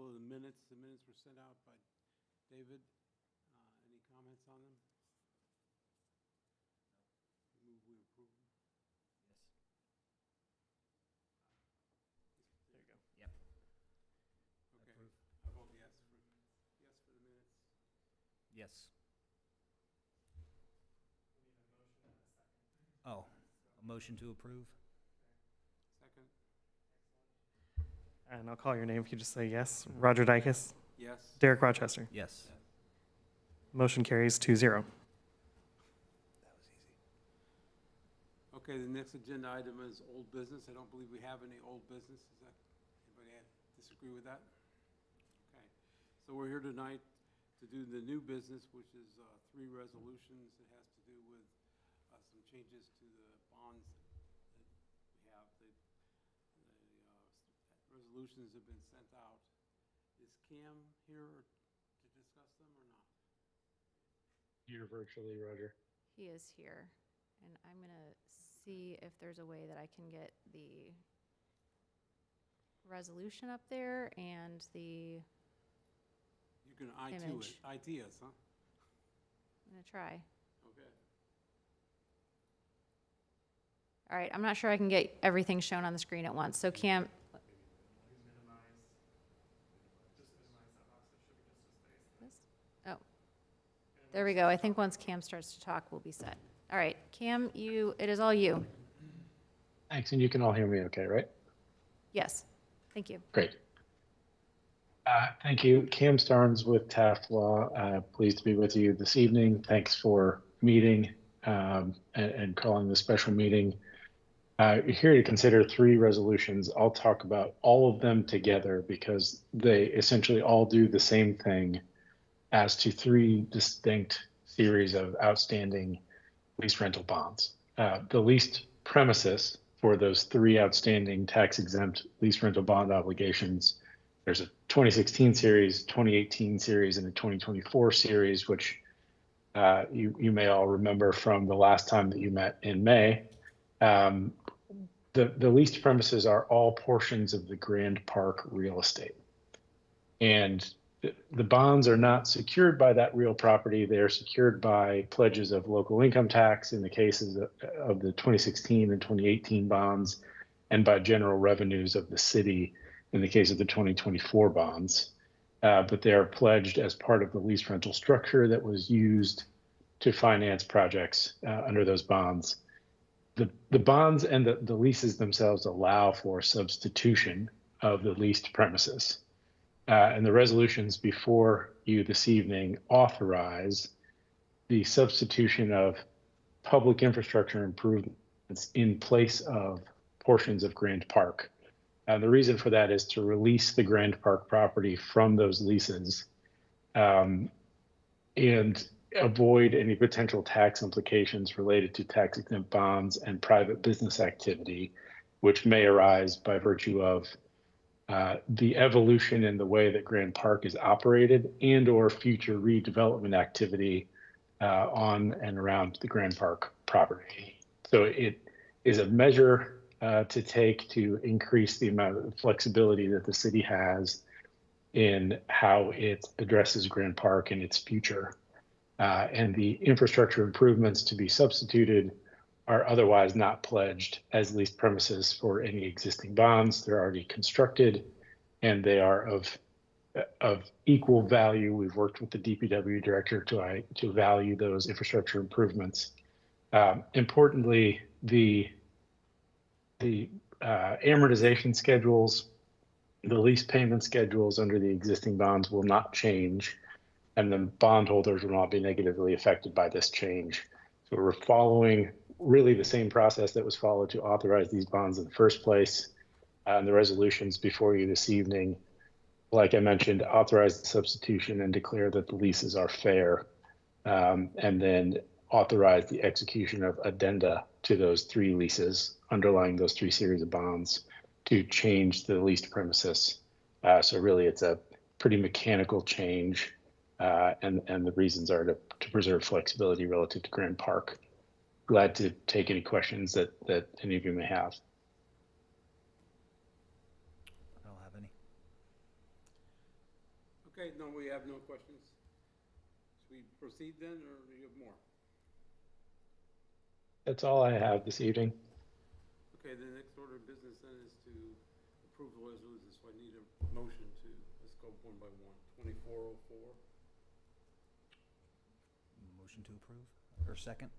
approval of the minutes. The minutes were sent out by David. Any comments on them? Move we approve them. There you go. Yep. Okay. I vote yes for the minutes. Yes. Oh, a motion to approve? Second? And I'll call your name if you just say yes. Roger Dykes. Yes. Derek Rochester. Yes. Motion carries 2-0. That was easy. Okay, the next agenda item is old business. I don't believe we have any old business. Is that, anybody disagree with that? Okay, so we're here tonight to do the new business, which is 3 resolutions. It has to do with some changes to the bonds that we have. The resolutions have been sent out. Is Cam here to discuss them or not? Here virtually, Roger. He is here, and I'm gonna see if there's a way that I can get the resolution up there and the, You can Image. IT us, huh? I'm gonna try. Okay. All right, I'm not sure I can get everything shown on the screen at once, so Cam, this? Oh, there we go. I think once Cam starts to talk, we'll be set. All right, Cam, it is all you. Thanks, and you can all hear me okay, right? Yes, thank you. Great. Thank you. Cam Starnes with Taft Law. Pleased to be with you this evening. Thanks for meeting and calling the special meeting. You're here to consider 3 resolutions. I'll talk about all of them together because they essentially all do the same thing as to 3 distinct series of outstanding lease rental bonds. The leased premises for those 3 outstanding tax-exempt lease rental bond obligations, there's a 2016 series, 2018 series, and a 2024 series, which you may all remember from the last time that you met in May. The leased premises are all portions of the Grand Park real estate. And the bonds are not secured by that real property. They are secured by pledges of local income tax in the cases of the 2016 and 2018 bonds, and by general revenues of the city in the case of the 2024 bonds. But they are pledged as part of the lease rental structure that was used to finance projects under those bonds. The bonds and the leases themselves allow for substitution of the leased premises. And the resolutions before you this evening authorize the substitution of public infrastructure improvements in place of portions of Grand Park. And the reason for that is to release the Grand Park property from those leases and avoid any potential tax implications related to tax-exempt bonds and private business activity, which may arise by virtue of the evolution in the way that Grand Park is operated and or future redevelopment activity on and around the Grand Park property. So it is a measure to take to increase the amount of flexibility that the city has in how it addresses Grand Park and its future. And the infrastructure improvements to be substituted are otherwise not pledged as leased premises for any existing bonds. They're already constructed and they are of equal value. We've worked with the DPW director to value those infrastructure improvements. Importantly, the amortization schedules, the lease payment schedules under the existing bonds will not change, and the bondholders will not be negatively affected by this change. So we're following really the same process that was followed to authorize these bonds in the first place. And the resolutions before you this evening, like I mentioned, authorize the substitution and declare that the leases are fair, and then authorize the execution of addenda to those 3 leases underlying those 3 series of bonds to change the leased premises. So really it's a pretty mechanical change, and the reasons are to preserve flexibility relative to Grand Park. Glad to take any questions that any of you may have. I don't have any. Okay, no, we have no questions. Should we proceed then, or do you have more? That's all I have this evening. Okay, the next order of business then is to approve the resolution, so I need a motion to, let's go one by one. 2404, Motion to approve, or second?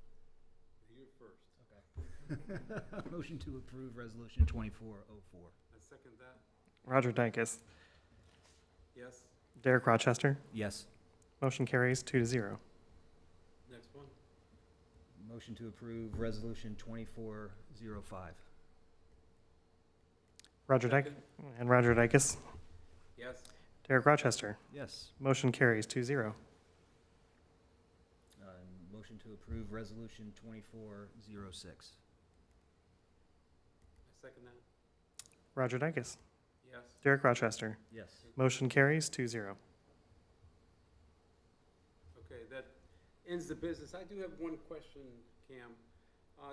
you first. Okay. Motion to approve Resolution 2404. I second that. Roger Dykes. Yes. Derek Rochester. Yes. Motion carries 2-0. Next one. Motion to approve Resolution 2405. Roger Dykes. Second. And Roger Dykes. Yes. Derek Rochester. Yes. Motion carries 2-0. Motion to approve Resolution 2406. I second that. Roger Dykes. Yes. Derek Rochester. Yes. Motion carries 2-0. Okay, that ends the business. I do have one question, Cam.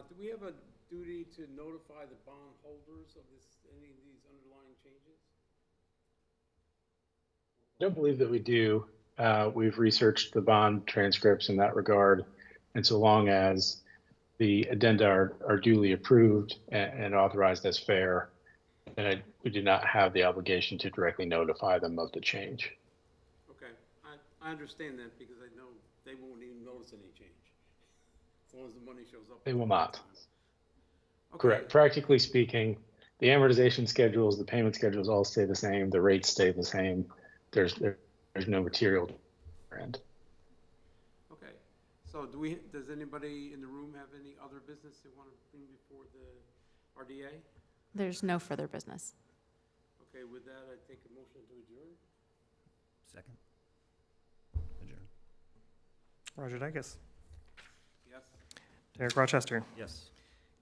Do we have a duty to notify the bond holders of this, any of these underlying changes? I don't believe that we do. We've researched the bond transcripts in that regard, and so long as the addenda are duly approved and authorized as fair, then we do not have the obligation to directly notify them of the change. Okay, I understand that because I know they won't even notice any change. As long as the money shows up. They will not. Okay. Correct. Practically speaking, the amortization schedules, the payment schedules all stay the same. The rates stay the same. There's no material difference. Okay, so does anybody in the room have any other business they want to bring before the RDA? There's no further business. Okay, with that, I take a motion to adjourn. Second. Adjourn. Roger Dykes. Yes, Derek Rochester. Yes.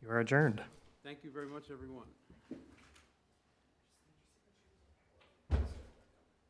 You are adjourned. thank you very much, everyone.